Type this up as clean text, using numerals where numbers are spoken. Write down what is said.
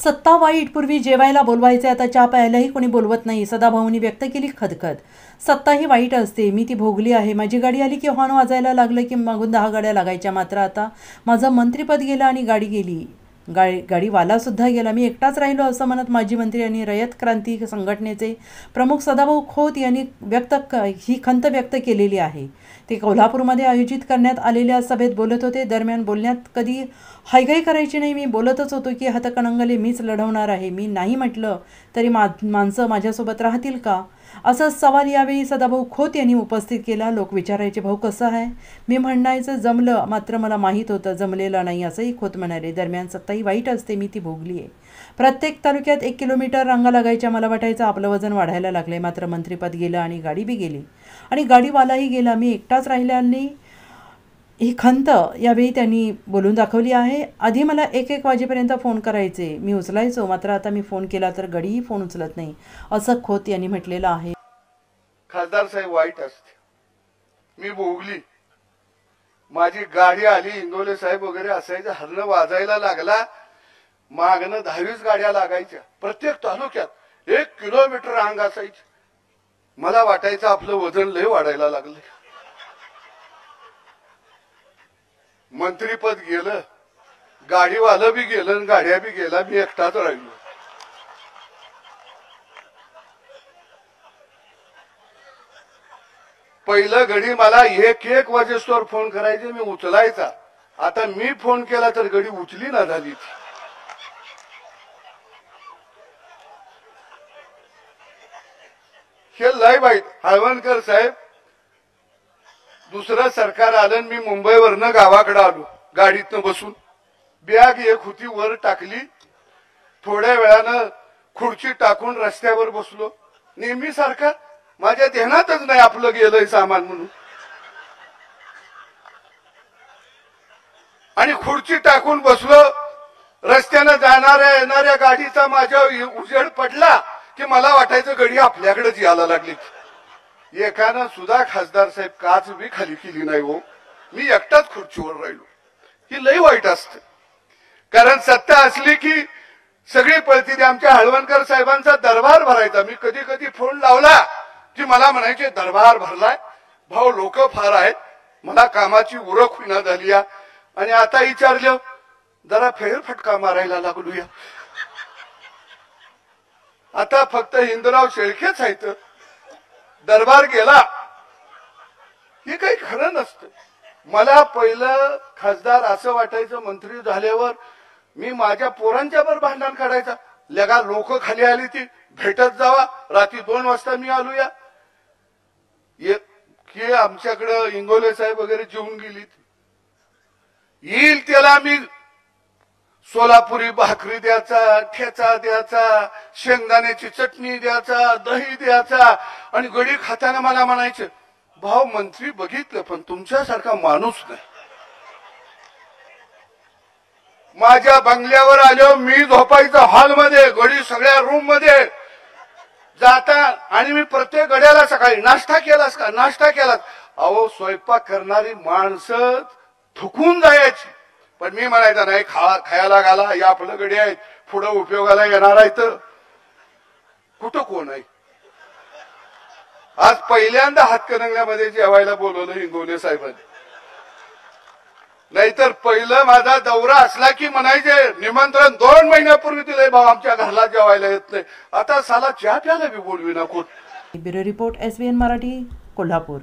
सत्ता वाईट, पूर्वी जेवायला बोलवायचे, आता चहा प्यायलाही कोणी बोलवत नाही. सदाभाऊंनी व्यक्त केली खदखद. सत्ता ही वाईट असते, मी ती भोगली आहे. माझी गाडी आली की हॉर्न वाजायला लागलं की मागून 10 गाड्या लागायच्या. मात्र आता माझं मंत्रिपद गेलं आणि गाडी गेली. गाडीवालासुद्धा गेला, मी एकटाच राहिलो असं म्हणत माजी मंत्री आणि रयत क्रांती संघटनेचे प्रमुख सदाभाऊ खोत यांनी ही खंत व्यक्त केलेली आहे. ते कोल्हापूरमध्ये आयोजित करण्यात आलेल्या सभेत बोलत होते. दरम्यान बोलण्यात कधी हायगाई करायची नाही, मी बोलतच होतो की हातकणंगले मीच लढवणार आहे. मी नाही म्हटलं तरी माणसं माझ्यासोबत राहतील का, असा सवाल यावेळी सदाभाऊ खोत यांनी उपस्थित केला. लोक विचारायचे, भाऊ कसं आहे? मी म्हणायचं जमलं, मात्र मला माहीत होतं जमलेलं नाही, असंही खोत म्हणाले. दरम्यान सत्ताही वाईट असते, मी ती भोगली आहे. प्रत्येक तालुक्यात 1 किलोमीटर रांगा लागायच्या. मला वाटायचं आपलं वजन वाढायला लागले. मात्र मंत्रिपद गेलं आणि गाडी बी गेली आणि गाडीवालाही गेला, मी एकटाच राहिल्याने ही खंत यावेळी त्यांनी बोलून दाखवली आहे. आधी मला 1-1 वाजेपर्यंत फोन करायचे, मी उचलायचो, मात्र आता मी फोन केला तर गडीही फोन उचलत नाही, असं खोत यांनी म्हटलेलं आहे. खासदार साहेब वाईट असते, मी भोगली. माझी गाडी आली, इंगोले साहेब वगैरे असायचं, हरणं वाजायला लागला, मागणं 10-20 गाड्या लागायच्या. प्रत्येक तालुक्यात 1 किलोमीटर रांग असायची. मला वाटायचं आपलं वजन लय वाढायला लागलं. मंत्रीपद गेलं, गाडीवालं बी गेलं, गाड्या बी गेला, मी एकटाच राहिलो. पहिलं घडी मला 1-1 वाजेस्तोवर फोन करायचे, मी उचलायचा. आता मी फोन केला तर घडी उचली ना झाली. हे लय वाईट. हळवणकर साहेब, दुसरं सरकार आलं, मी मुंबईवरनं गावाकडे आलो, गाडीतनं बसून बॅग एक होती वर टाकली, थोड्या वेळानं खुर्ची टाकून रस्त्यावर बसलो. नेहमी सारखा माझ्या ध्यानातच नाही आपलं गेलंय सामान म्हणून, आणि खुर्ची टाकून बसलो. रस्त्यानं जाणाऱ्या येणाऱ्या गाडीचा माझ्या उजेड पडला की मला वाटायचं गडी आपल्याकडेच यायला लागली. एकानं सुद्धा खासदार साहेब काच बी खाली केली नाही हो, मी एकटाच खुर्चीवर राहिलो. ही लई वाईट असते, कारण सत्ता असली की सगळी पळती. आमच्या हळवणकर साहेबांचा दरबार भरायचा. मी कधी कधी फोन लावला की मला म्हणायचे दरबार भरलाय भाऊ, लोक फार आहेत, मला कामाची उरक होईना झाली. आणि आता विचारलं जरा फेरफटका मारायला लागलूया. आता फक्त हिंदूराव शेळकेच आहेत, दरबार गेला. हे काही खरं नसतं. मला पहिलं खासदार असं वाटायचं, मंत्री झाल्यावर मी माझ्या पोरांच्या वर भांडण काढायचा. लगा लोक खाली आली ती भेटत जावा, रात्री 2 वाजता मी आलोया. की आमच्याकडं इंगोले साहेब वगैरे जेवून गेली, येईल त्याला मी सोलापुरी भाकरी द्यायचा, ठेचा द्यायचा, शेंगदाण्याची चटणी द्यायचा, दही द्यायचा. आणि गडी खाताना मला म्हणायचं, भाऊ मंत्री बघितलं पण तुमच्यासारखा माणूस नाही. माझ्या बंगल्यावर आलो, मी झोपायचं हॉलमध्ये, गडी सगळ्या रूम मध्ये जाता. आणि मी प्रत्येक गड्याला सकाळी नाश्ता केलास का, नाश्ता केलास. अहो स्वयंपाक करणारी माणसं थुकून जायची, पण मी म्हणायचं नाही, खायला घाला, या आपलं गडी आहेत, पुढे उपयोगाला येणार आहे. तर कुठं कोण आहे? आज पहिल्यांदा हातकणंगल्यामध्ये जेवायला बोलवलं इंगोले साहेबांनी. नाहीतर पहिलं माझा दौरा असला की म्हणायचे निमंत्रण 2 महिन्यापूर्वी दिलंय भाऊ, आमच्या घरला जेवायला येत नाही. आता साला चहा प्यायला बी बोलवी ना कोण. Bureau report, SBN Marathi, Kolhapur.